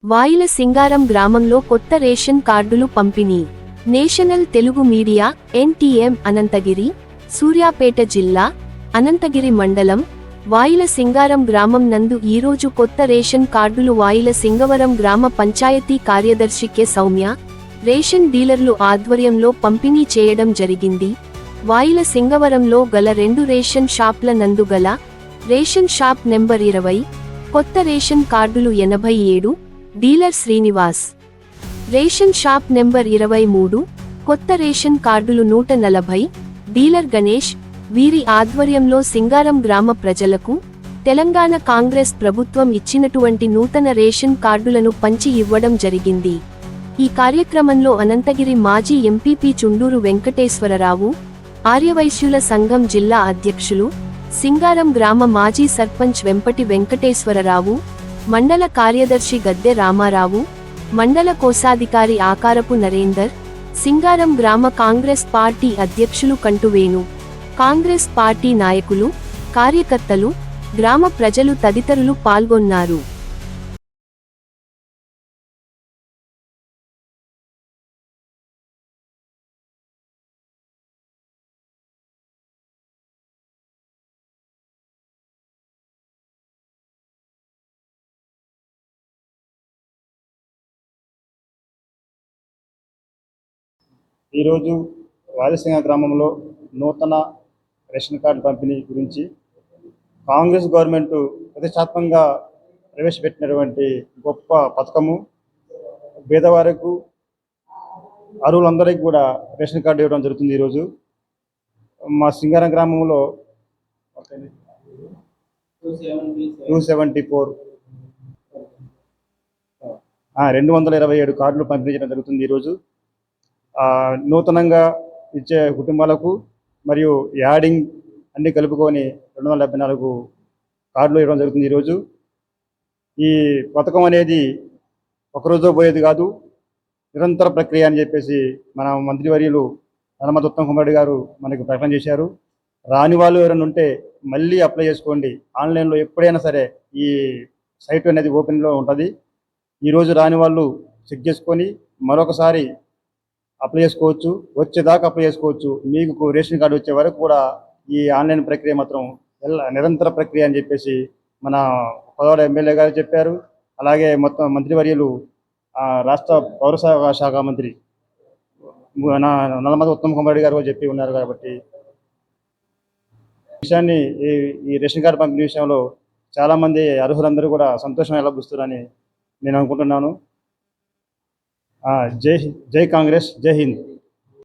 వాయిల సింగారం గ్రామంలో కొత్త రేషన్ కార్డులు పంపిణీ. National Telugu media NTM Anantagiri, Suryapet జిల్లా, అనంతగిరి మండలం, వాయిల సింగారం గ్రామం నందు ఈరోజు కొత్త రేషన్ కార్డులు వాయిల సింగవరం గ్రామ పంచాయతీ కార్యదర్శి కె సౌమ్య, రేషన్ డీలర్లు ఆధ్వర్యంలో పంపిణీ చేయడం జరిగింది. వాయిల సింగవరంలో గల 2 రేషన్ షాప్ల నందు గల రేషన్ షాప్ నెంబర్ 20, కొత్త రేషన్ కార్డులు 87, dealer Srinivas. Ration shop number 23, కొత్త రేషన్ కార్డులు 140, డీలర్ గణేష్. వీరి ఆధ్వర్యంలో సింగారం గ్రామ ప్రజలకు తెలంగాణ కాంగ్రెస్ ప్రభుత్వం ఇచ్చినటువంటి నూతన రేషన్ కార్డులను పంచి ఇవ్వడం జరిగింది. ఈ కార్యక్రమంలో అనంతగిరి మాజీ ఎంపీపీ చుండూరు వెంకటేశ్వరరావు, ఆర్యవైశ్యుల సంఘం జిల్లా అధ్యక్షులు, సింగారం గ్రామ మాజీ సర్పంచ్ వెంపటి వెంకటేశ్వరరావు, మండల కార్యదర్శి గద్దె రామారావు, మండల కోశాధికారి ఆకారపు నరేందర్, సింగారం గ్రామ కాంగ్రెస్ పార్టీ అధ్యక్షులు కంటువేణు, కాంగ్రెస్ పార్టీ నాయకులు, కార్యకర్తలు, గ్రామ ప్రజలు తదితరులు పాల్గొన్నారు. ఈరోజు రాజసింగ గ్రామంలో నూతన రేషన్ కార్డు పంపిణీ గురించి కాంగ్రెస్ గవర్నమెంట్ ప్రతిష్టాత్మకంగా ప్రవేశపెట్టినటువంటి గొప్ప పథకము. పేదవారికి, అర్హులందరికీ కూడా రేషన్ కార్డు ఇవ్వడం జరుగుతుంది. ఈరోజు మా సింగారం గ్రామంలో 227 కార్డులు పంపిణీ చేయడం జరుగుతుంది. ఈరోజు నూతనంగా ఇచ్చే కుటుంబాలకు మరియు యాడింగ్ అన్ని కలుపుకొని 274 కార్డులు ఇవ్వడం జరుగుతుంది. ఈరోజు ఈ పథకం అనేది ఒకరోజు పోయేది కాదు, నిరంతర ప్రక్రియ అని చెప్పేసి మన మంత్రివర్యులు నల్లమల ఉత్తమ్ కుమార్ రెడ్డి గారు మనకి ప్రకటన చేశారు. రాని వాళ్ళు ఎవరైనా ఉంటే మళ్ళీ అప్లై చేసుకోండి. ఆన్లైన్లో ఎప్పుడైనా సరే ఈ సైట్ అనేది ఓపెన్లో ఉంటుంది. ఈరోజు రాని వాళ్ళు చెక్ చేసుకొని మరొకసారి అప్లై చేసుకోవచ్చు. వచ్చేదాకా అప్లై చేసుకోవచ్చు. మీకు రేషన్ కార్డు వచ్చే వరకు కూడా ఈ ఆన్లైన్ ప్రక్రియ మాత్రం నిరంతర ప్రక్రియ అని చెప్పేసి మన పదవాడ ఎమ్మెల్యే గారు చెప్పారు. అలాగే మొత్తం మంత్రివర్యులు రాష్ట్ర పౌర శాఖ మంత్రి నల్లమల ఉత్తమ్ కుమార్ రెడ్డి గారు చెప్పి ఉన్నారు. కాబట్టి విషయాన్ని ఈ రేషన్ కార్డు పంపిణీ విషయంలో చాలామంది అర్హులందరూ కూడా సంతోషం ఎల్లబుస్తున్నారని నేను అనుకుంటున్నాను. జై కాంగ్రెస్, జై హింద్.